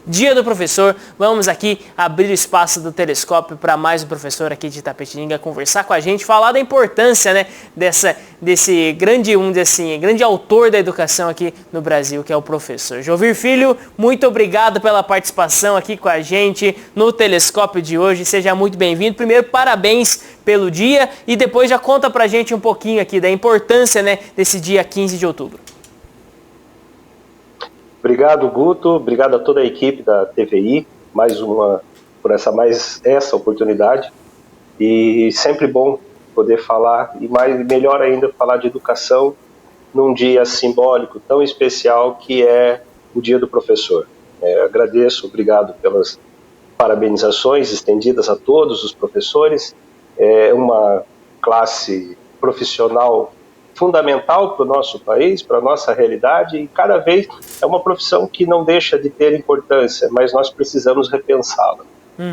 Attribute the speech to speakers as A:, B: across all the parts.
A: Dia do Professor. Vamos aqui abrir o espaço do Telescópio para mais um professor aqui de Itapetininga conversar com a gente, falar da importância, né, desse grande, grande autor da educação aqui no Brasil, que é o professor. Jovir Filho, muito obrigado pela participação aqui com a gente no Telescópio de hoje. Seja muito bem-vindo. Primeiro, parabéns pelo dia e depois já conta pra gente um pouquinho aqui da importância, né, desse dia 15 de outubro.
B: Obrigado, Guto. Obrigado a toda a equipe da TVI, por essa oportunidade. E sempre bom poder falar, e melhor ainda, falar de educação num dia simbólico tão especial que é o Dia do Professor. Agradeço, obrigado pelas parabenizações estendidas a todos os professores. É uma classe profissional fundamental para o nosso país, para a nossa realidade, e cada vez é uma profissão que não deixa de ter importância, mas nós precisamos repensá-la.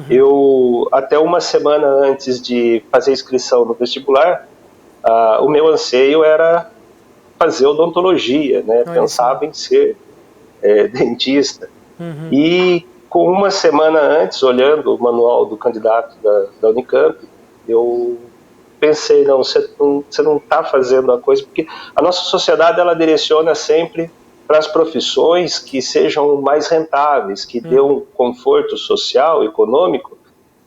B: Eu, até uma semana antes de fazer a inscrição no vestibular, o meu anseio era fazer odontologia, né? Pensava em ser dentista. E com uma semana antes, olhando o manual do candidato da Unicamp, eu pensei, não, você não está fazendo a coisa, porque a nossa sociedade ela direciona sempre para as profissões que sejam mais rentáveis, que dêem um conforto social, econômico,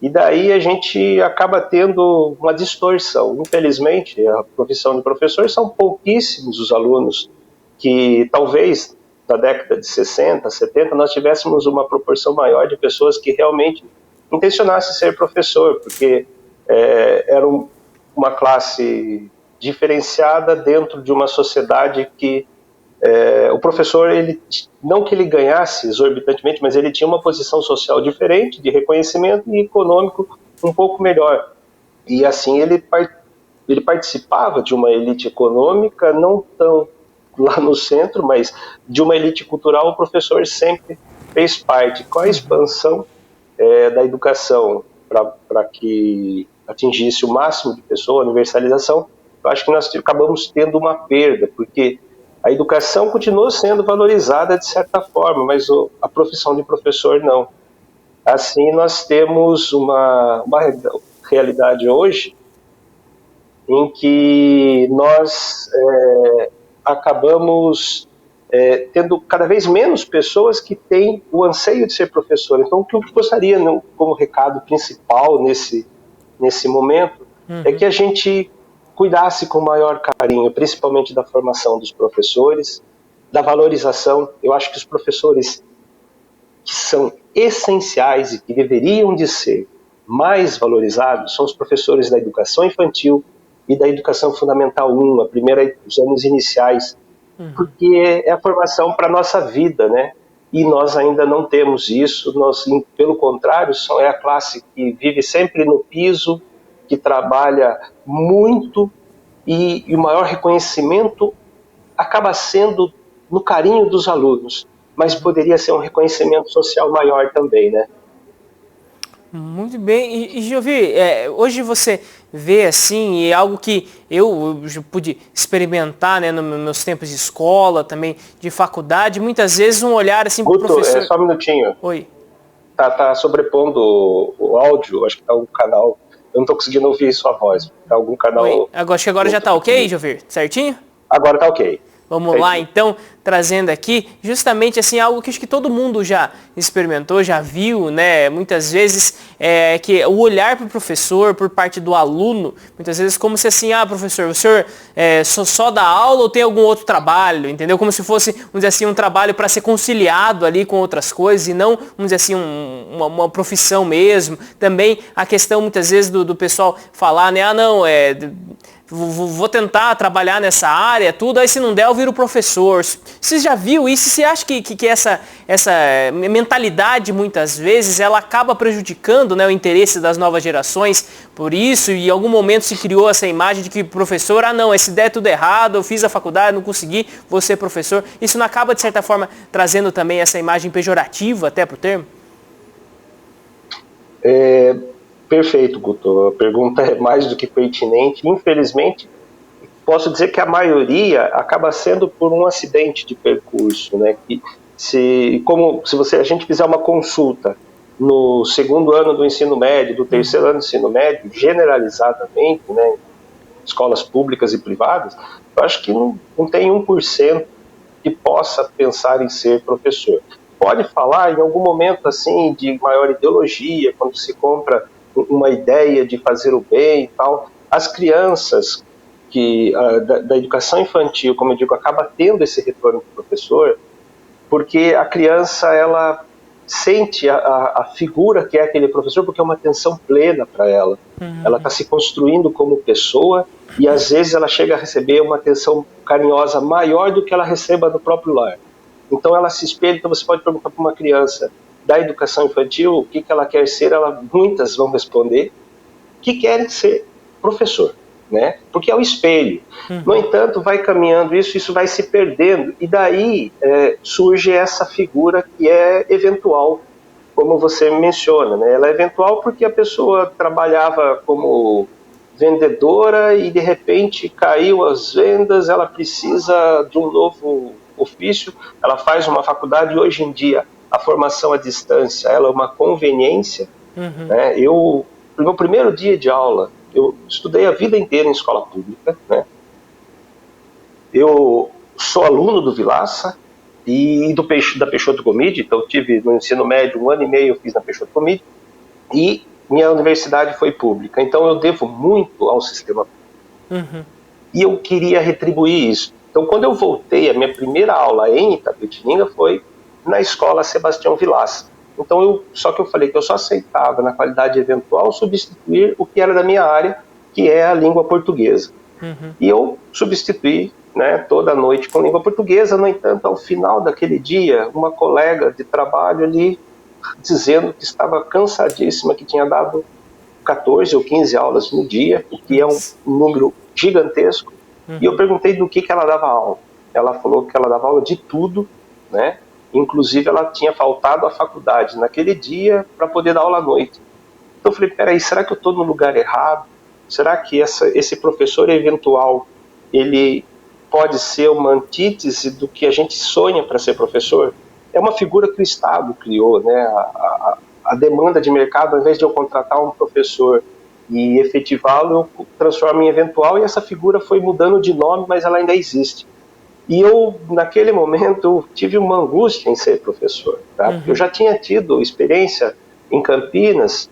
B: e daí a gente acaba tendo uma distorção. Infelizmente, a profissão de professor são pouquíssimos os alunos que talvez na década de 60, 70, nós tivéssemos uma proporção maior de pessoas que realmente intencionassem ser professor, porque era uma classe diferenciada dentro de uma sociedade que o professor, não que ele ganhasse exorbitantemente, mas ele tinha uma posição social diferente, de reconhecimento e econômico um pouco melhor. E assim ele participava de uma elite econômica, não tão lá no centro, mas de uma elite cultural, o professor sempre fez parte. Com a expansão da educação para que atingisse o máximo de pessoas, a universalização, eu acho que nós acabamos tendo uma perda, porque a educação continuou sendo valorizada de certa forma, mas a profissão de professor não. Assim, nós temos uma realidade hoje em que nós acabamos tendo cada vez menos pessoas que têm o anseio de ser professor. Então, o que eu gostaria, como recado principal nesse momento, é que a gente cuidasse com maior carinho, principalmente da formação dos professores, da valorização. Eu acho que os professores que são essenciais e que deveriam de ser mais valorizados são os professores da educação infantil e da educação fundamental 1, a primeira, os anos iniciais, porque é a formação para a nossa vida, né? E nós ainda não temos isso, pelo contrário, é a classe que vive sempre no piso, que trabalha muito, e o maior reconhecimento acaba sendo no carinho dos alunos, mas poderia ser um reconhecimento social maior também, né?
A: Muito bem. E Jovir, hoje você vê assim, e algo que eu pude experimentar, né, nos meus tempos de escola, também de faculdade, muitas vezes um olhar assim
B: Guto,
A: pro professor...
B: só um minutinho.
A: Oi.
B: Tá sobrepondo o áudio, acho que tá um canal, eu não tô conseguindo ouvir sua voz, tá algum canal...
A: Oi. Acho que agora já tá ok, Jovir? Certinho?
B: Agora tá ok.
A: Vamos lá, então, trazendo aqui justamente assim algo que acho que todo mundo já experimentou, já viu, né? Muitas vezes que o olhar para o professor por parte do aluno, muitas vezes como se assim, professor, o senhor só dá aula ou tem algum outro trabalho, entendeu? Como se fosse, vamos dizer assim, um trabalho para ser conciliado ali com outras coisas e não, vamos dizer assim, uma profissão mesmo. Também a questão muitas vezes do pessoal falar, né? Vou tentar trabalhar nessa área, tudo, aí se não der eu viro professor. Você já viu isso? Você acha que essa mentalidade, muitas vezes, ela acaba prejudicando, né, o interesse das novas gerações por isso? E em algum momento se criou essa imagem de que professor, não, se der tudo errado, eu fiz a faculdade, não consegui, vou ser professor. Isso não acaba, de certa forma, trazendo também essa imagem pejorativa até pro termo?
B: Perfeito, Guto. A pergunta é mais do que pertinente. Infelizmente, posso dizer que a maioria acaba sendo por um acidente de percurso, né? Que Se a gente fizer uma consulta no segundo ano do ensino médio, do terceiro ano do ensino médio, generalizadamente, né, escolas públicas e privadas, eu acho que não tem 1% que possa pensar em ser professor. Pode falar em algum momento assim de maior ideologia, quando se compra uma ideia de fazer o bem e tal. As crianças da educação infantil, como eu digo, acaba tendo esse retorno do professor, porque a criança ela sente a figura que é aquele professor, porque é uma atenção plena para ela. Ela está se construindo como pessoa e às vezes ela chega a receber uma atenção carinhosa maior do que ela receba do próprio lar. Então ela se espelha. Então você pode perguntar para uma criança da educação infantil o que ela quer ser, muitas vão responder que querem ser professor, né? Porque é o espelho. No entanto, vai caminhando isso vai se perdendo, e daí surge essa figura que é eventual, como você menciona, né? Ela é eventual porque a pessoa trabalhava como vendedora e de repente caiu as vendas, ela precisa de um novo ofício, ela faz uma faculdade e hoje em dia a formação à distância ela é uma conveniência, né? No meu primeiro dia de aula, eu estudei a vida inteira em escola pública, né? Eu sou aluno do Vilaça e da Peixoto Comide, então eu tive no ensino médio 1 ano e meio eu fiz na Peixoto Comide, e minha universidade foi pública, então eu devo muito ao sistema público. E eu queria retribuir isso. Então quando eu voltei, a minha primeira aula em Itapetininga foi na escola Sebastião Vilaça. Então só que eu falei que eu só aceitava, na qualidade eventual, substituir o que era da minha área, que é a língua portuguesa. E eu substituí, né, toda noite com língua portuguesa. No entanto, ao final daquele dia, uma colega de trabalho ali dizendo que estava cansadíssima, que tinha dado 14 ou 15 aulas no dia, o que é um número gigantesco. E eu perguntei do que ela dava aula. Ela falou que ela dava aula de tudo, né? Inclusive ela tinha faltado à faculdade naquele dia para poder dar aula à noite. Então eu falei, peraí, será que eu estou no lugar errado? Será que esse professor eventual, ele pode ser uma antítese do que a gente sonha para ser professor? É uma figura que o Estado criou, né? A demanda de mercado, ao invés de eu contratar um professor e efetivá-lo, eu transformo em eventual, e essa figura foi mudando de nome, mas ela ainda existe. E eu, naquele momento, tive uma angústia em ser professor, tá? Eu já tinha tido experiência em Campinas,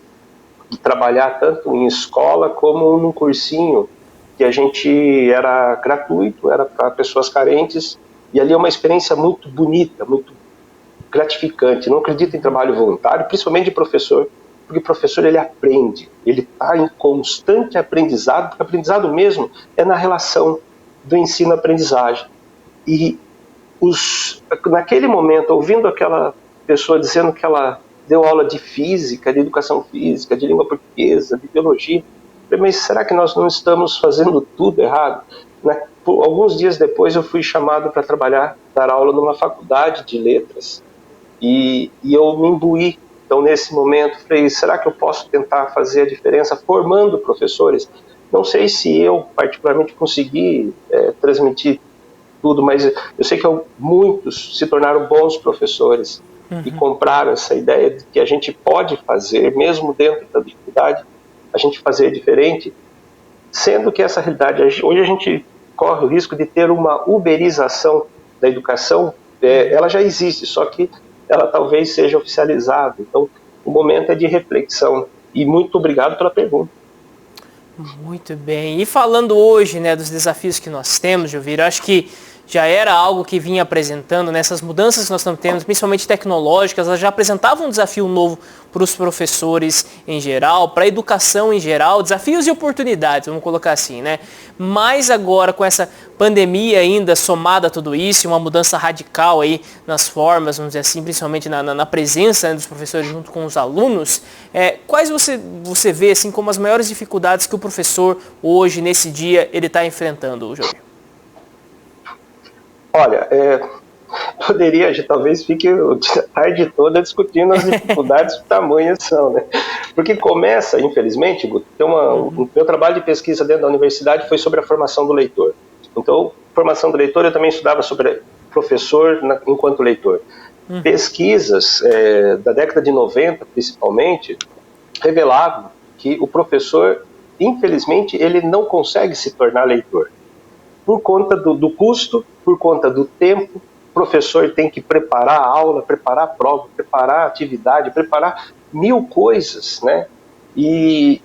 B: de trabalhar tanto em escola como num cursinho, que a gente era gratuito, era para pessoas carentes, e ali é uma experiência muito bonita, muito gratificante. Não acredito em trabalho voluntário, principalmente de professor, porque o professor ele aprende, ele está em constante aprendizado, porque aprendizado mesmo é na relação do ensino-aprendizagem. E naquele momento, ouvindo aquela pessoa dizendo que ela deu aula de física, de educação física, de língua portuguesa, de biologia, eu falei, mas será que nós não estamos fazendo tudo errado? Alguns dias depois eu fui chamado para dar aula numa faculdade de letras, e eu me imbuí. Então nesse momento falei, será que eu posso tentar fazer a diferença formando professores? Não sei se eu particularmente consegui transmitir tudo, mas eu sei que muitos se tornaram bons professores e compraram essa ideia de que a gente pode fazer, mesmo dentro da dificuldade, a gente fazer diferente, sendo que essa realidade, hoje a gente corre o risco de ter uma uberização da educação, ela já existe, só que ela talvez seja oficializada. Então, o momento é de reflexão. E muito obrigado pela pergunta.
A: Muito bem. E falando hoje, né, dos desafios que nós temos, Jovir, eu acho que já era algo que vinha apresentando, nessas mudanças que nós estamos tendo, principalmente tecnológicas, elas já apresentavam um desafio novo para os professores em geral, para a educação em geral, desafios e oportunidades, vamos colocar assim, né? Mas agora, com essa pandemia ainda somada a tudo isso, uma mudança radical aí nas formas, vamos dizer assim, principalmente na presença, né, dos professores junto com os alunos, quais você vê assim como as maiores dificuldades que o professor hoje, nesse dia, ele está enfrentando, Jovir?
B: Olha, talvez fique a tarde toda discutindo as dificuldades que tamanhas são, né? Porque começa, infelizmente, o meu trabalho de pesquisa dentro da universidade foi sobre a formação do leitor. Então, formação do leitor, eu também estudava sobre professor enquanto leitor. Pesquisas da década de 90, principalmente, revelavam que o professor, infelizmente, ele não consegue se tornar leitor. Por conta do custo, por conta do tempo, o professor tem que preparar a aula, preparar a prova, preparar a atividade, preparar 1000 coisas, né? E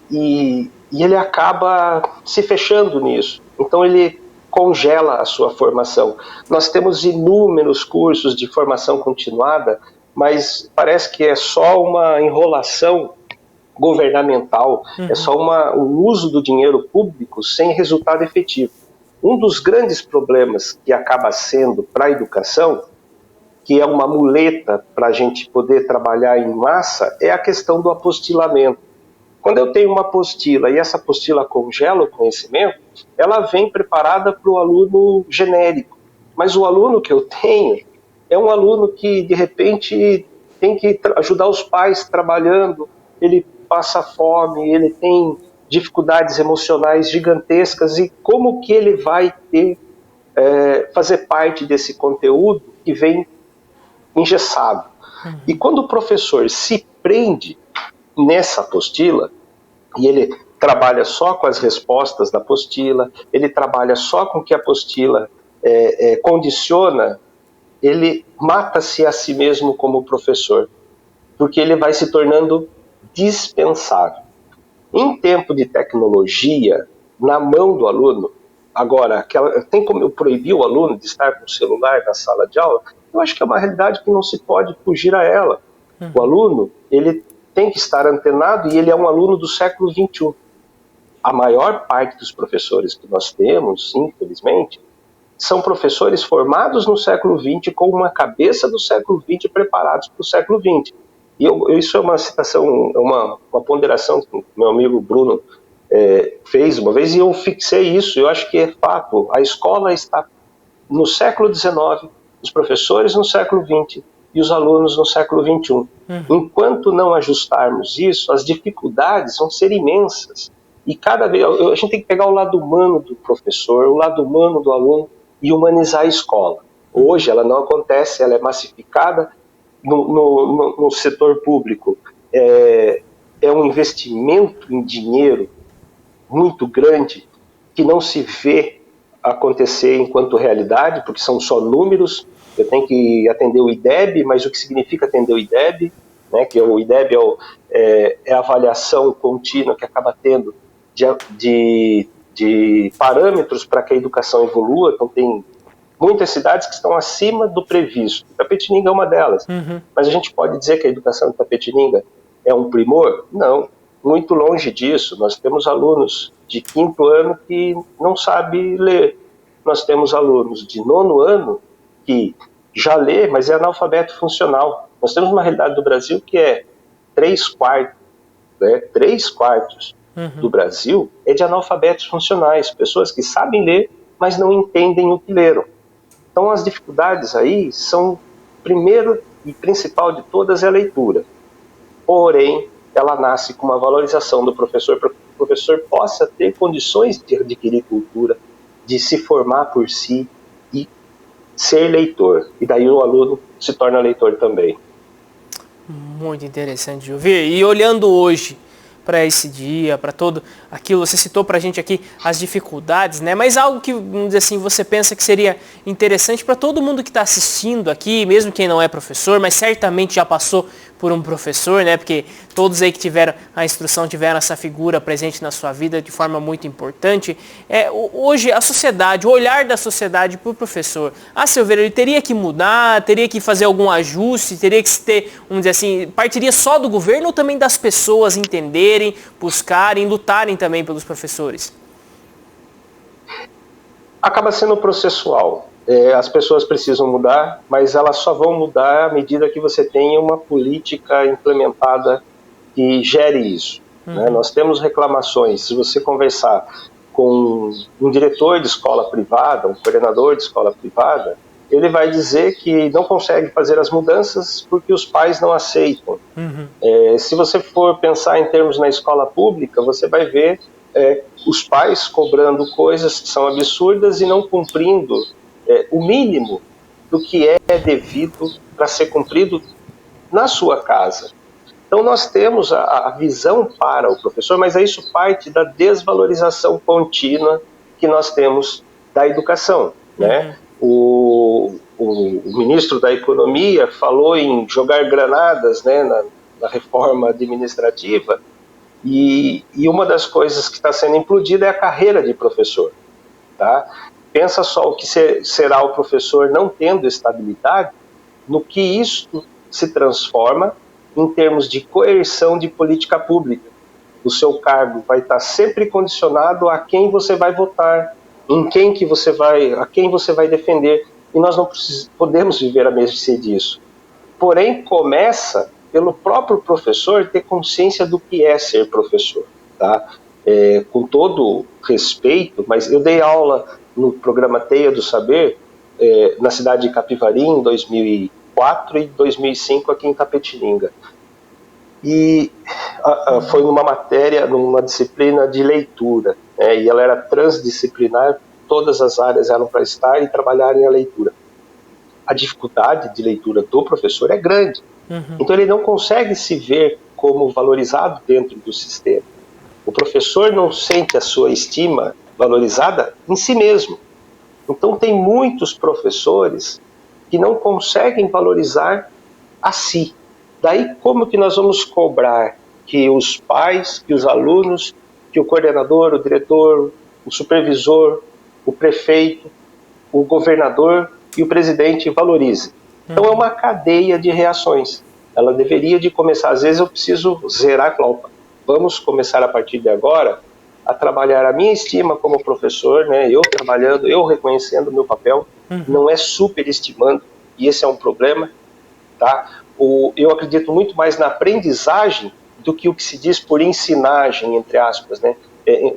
B: ele acaba se fechando nisso. Então ele congela a sua formação. Nós temos inúmeros cursos de formação continuada, mas parece que é só uma enrolação governamental, é só o uso do dinheiro público sem resultado efetivo. Um dos grandes problemas que acaba sendo para a educação, que é uma muleta para a gente poder trabalhar em massa, é a questão do apostilamento. Quando eu tenho uma apostila e essa apostila congela o conhecimento, ela vem preparada para o aluno genérico. Mas o aluno que eu tenho é um aluno que, de repente, tem que ajudar os pais trabalhando, ele passa fome, ele tem dificuldades emocionais gigantescas, e como que ele vai fazer parte desse conteúdo que vem engessado? E quando o professor se prende nessa apostila, e ele trabalha só com as respostas da apostila, ele trabalha só com o que a apostila condiciona, ele mata-se a si mesmo como professor, porque ele vai se tornando dispensável. Em tempo de tecnologia, na mão do aluno, agora, tem como eu proibir o aluno de estar com o celular na sala de aula? Eu acho que é uma realidade que não se pode fugir a ela. O aluno, ele tem que estar antenado, e ele é um aluno do século XXI. A maior parte dos professores que nós temos, infelizmente, são professores formados no século XX, com uma cabeça do século XX, preparados para o século XX. E isso é uma citação, uma ponderação que o meu amigo Bruno fez uma vez, e eu fixei isso. Eu acho que é fato. A escola está no século XIX, os professores no século XX e os alunos no século XXI. Enquanto não ajustarmos isso, as dificuldades vão ser imensas. E cada vez a gente tem que pegar o lado humano do professor, o lado humano do aluno, e humanizar a escola. Hoje ela não acontece, ela é massificada no setor público. É um investimento em dinheiro muito grande que não se vê acontecer enquanto realidade, porque são só números. Eu tenho que atender o IDEB, mas o que significa atender o IDEB? Né, que o IDEB é a avaliação contínua que acaba tendo de parâmetros para que a educação evolua. Então tem muitas cidades que estão acima do previsto. Itapetininga é uma delas. Mas a gente pode dizer que a educação de Itapetininga é um primor? Não, muito longe disso. Nós temos alunos de 5º ano que não sabem ler. Nós temos alunos de 9º ano que já lê, mas é analfabeto funcional. Nós temos uma realidade do Brasil que é 3/4, né? 3/4 do Brasil é de analfabetos funcionais, pessoas que sabem ler, mas não entendem o que leram. Então as dificuldades aí são, primeiro e principal de todas, é a leitura. Porém, ela nasce com uma valorização do professor, para que o professor possa ter condições de adquirir cultura, de se formar por si e ser leitor. E daí o aluno se torna leitor também.
A: Muito interessante de ouvir. E olhando hoje para esse dia, para todo aquilo, você citou para a gente aqui as dificuldades, né? Mas algo que, vamos dizer assim, você pensa que seria interessante para todo mundo que está assistindo aqui, mesmo quem não é professor, mas certamente já passou por um professor, né? Porque todos aí que tiveram a instrução tiveram essa figura presente na sua vida de forma muito importante. Hoje a sociedade, o olhar da sociedade para o professor, a seu ver, ele teria que mudar, teria que fazer algum ajuste, teria que ter, vamos dizer assim, partiria só do governo ou também das pessoas entenderem, buscarem, lutarem também pelos professores?
B: Acaba sendo processual. As pessoas precisam mudar, mas elas só vão mudar à medida que você tenha uma política implementada que gere isso. Né? Nós temos reclamações. Se você conversar com um diretor de escola privada, um coordenador de escola privada, ele vai dizer que não consegue fazer as mudanças porque os pais não aceitam. Se você for pensar em termos na escola pública, você vai ver os pais cobrando coisas que são absurdas e não cumprindo o mínimo do que é devido para ser cumprido na sua casa. Então nós temos a visão para o professor, mas isso parte da desvalorização contínua que nós temos da educação, né? O ministro da Economia falou em jogar granadas, né, na reforma administrativa, e uma das coisas que está sendo implodida é a carreira de professor. Tá? Pensa só o que será o professor não tendo estabilidade, no que isso se transforma em termos de coerção de política pública. O seu cargo vai estar sempre condicionado a quem você vai votar, a quem você vai defender, e nós não podemos viver à mercê disso. Porém, começa pelo próprio professor ter consciência do que é ser professor, tá? Com todo respeito, mas eu dei aula no programa Teia do Saber, na cidade de Capivari, em 2004 e 2005, aqui em Itapetininga. E foi numa matéria, numa disciplina de leitura, né, e ela era transdisciplinar, todas as áreas eram para estar e trabalharem a leitura. A dificuldade de leitura do professor é grande, então ele não consegue se ver como valorizado dentro do sistema. O professor não sente a sua estima valorizada em si mesmo. Então tem muitos professores que não conseguem valorizar a si. Daí como que nós vamos cobrar que os pais, que os alunos, que o coordenador, o diretor, o supervisor, o prefeito, o governador e o presidente valorizem? Então é uma cadeia de reações. Ela deveria de começar, às vezes eu preciso zerar, vamos começar a partir de agora a trabalhar a minha estima como professor, né? Eu trabalhando, eu reconhecendo o meu papel, não é superestimando, e esse é um problema, tá? Eu acredito muito mais na aprendizagem do que o que se diz por ensinagem, entre aspas, né?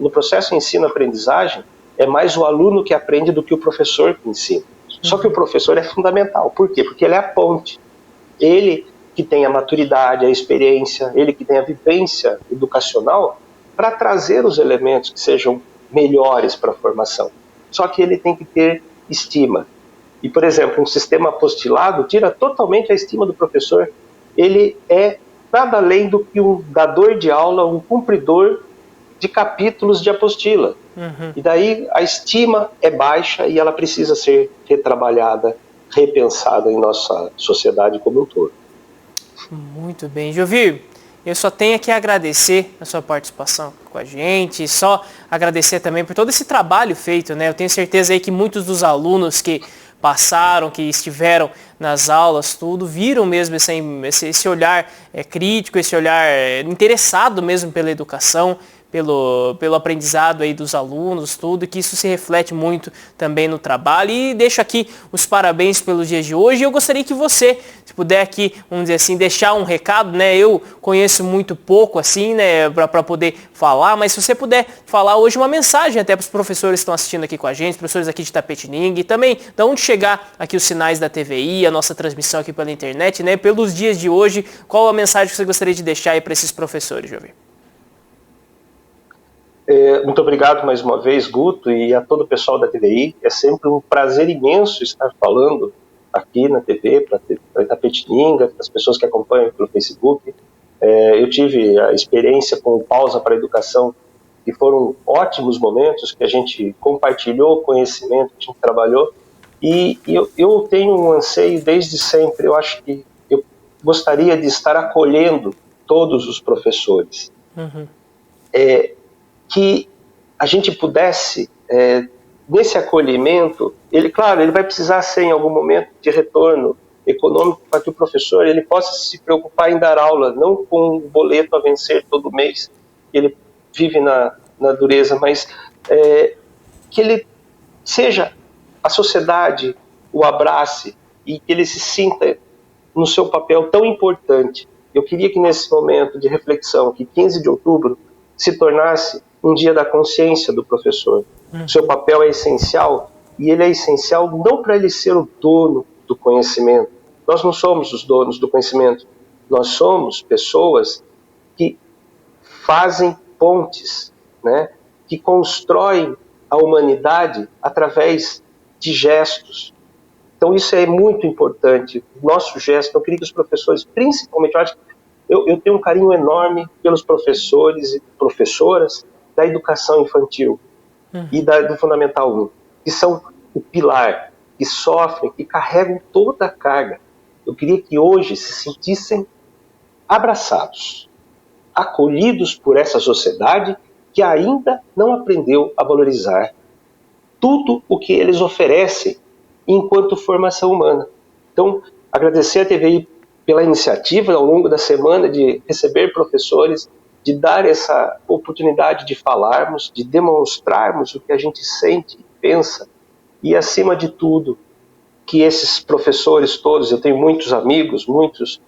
B: No processo ensino-aprendizagem, é mais o aluno que aprende do que o professor que ensina. Só que o professor é fundamental. Por quê? Porque ele é a ponte. Ele que tem a maturidade, a experiência, ele que tem a vivência educacional para trazer os elementos que sejam melhores para a formação. Só que ele tem que ter estima. E, por exemplo, um sistema apostilado tira totalmente a estima do professor. Ele é nada além do que um dador de aula, um cumpridor de capítulos de apostila. E daí a estima é baixa e ela precisa ser retrabalhada, repensada em nossa sociedade como um todo.
A: Muito bem. Jovir, eu só tenho que agradecer a sua participação com a gente, só agradecer também por todo esse trabalho feito, né? Eu tenho certeza aí que muitos dos alunos que passaram, que estiveram nas aulas, tudo, viram mesmo esse olhar crítico, esse olhar interessado mesmo pela educação, pelo aprendizado aí dos alunos, tudo, que isso se reflete muito também no trabalho. E deixo aqui os parabéns pelos dias de hoje. E eu gostaria que você, se puder aqui, vamos dizer assim, deixar um recado, né? Eu conheço muito pouco, assim, né, para poder falar, mas se você puder falar hoje uma mensagem até para os professores que estão assistindo aqui com a gente, professores aqui de Itapetininga, e também de onde chegar aqui os sinais da TVI, a nossa transmissão aqui pela internet, né? Pelos dias de hoje, qual a mensagem que você gostaria de deixar aí para esses professores, Jovir?
B: Muito obrigado mais uma vez, Guto, e a todo o pessoal da TVI. É sempre um prazer imenso estar falando aqui na TV, para Itapetininga, para as pessoas que acompanham pelo Facebook. Eu tive a experiência com o Pausa para a Educação, que foram ótimos momentos, que a gente compartilhou conhecimento, que a gente trabalhou, e eu tenho um anseio desde sempre. Eu acho que eu gostaria de estar acolhendo todos os professores. Que a gente pudesse, nesse acolhimento, claro, ele vai precisar ser em algum momento de retorno econômico para que o professor ele possa se preocupar em dar aula, não com um boleto a vencer todo mês, que ele vive na dureza, mas que ele seja a sociedade, o abrace e que ele se sinta no seu papel tão importante. Eu queria que nesse momento de reflexão, que 15 de outubro se tornasse um dia da consciência do professor. O seu papel é essencial, e ele é essencial não para ele ser o dono do conhecimento. Nós não somos os donos do conhecimento. Nós somos pessoas que fazem pontes, né? Que constroem a humanidade através de gestos. Então isso é muito importante. Nosso gesto, eu queria que os professores, principalmente, eu tenho um carinho enorme pelos professores e professoras da educação infantil e do Fundamental 1, que são o pilar, que sofrem, que carregam toda a carga. Eu queria que hoje se sentissem abraçados, acolhidos por essa sociedade que ainda não aprendeu a valorizar tudo o que eles oferecem enquanto formação humana. Então, agradecer a TVI pela iniciativa ao longo da semana de receber professores, de dar essa oportunidade de falarmos, de demonstrarmos o que a gente sente e pensa, e acima de tudo, que esses professores todos, eu tenho muitos amigos, muitos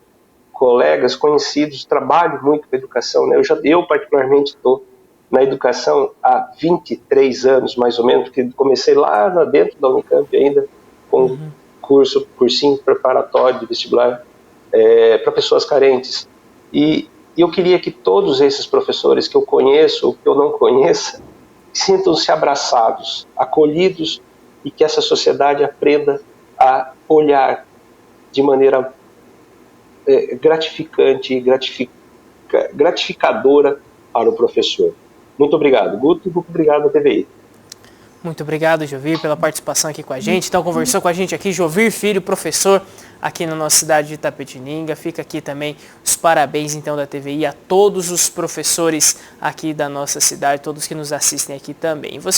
B: colegas conhecidos, trabalho muito com educação, né? Eu particularmente estou na educação há 23 anos, mais ou menos, porque comecei lá dentro da Unicamp ainda, com cursinho preparatório de vestibular para pessoas carentes. E eu queria que todos esses professores que eu conheço ou que eu não conheça, sintam-se abraçados, acolhidos, e que essa sociedade aprenda a olhar de maneira gratificante e gratificadora para o professor. Muito obrigado, Guto, e muito obrigado à TVI.
A: Muito obrigado, Jovir, pela participação aqui com a gente. Então, conversou com a gente aqui, Jovir Filho, professor aqui na nossa cidade de Itapetininga. Fica aqui também os parabéns, então, da TVI a todos os professores aqui da nossa cidade, todos que nos assistem aqui também.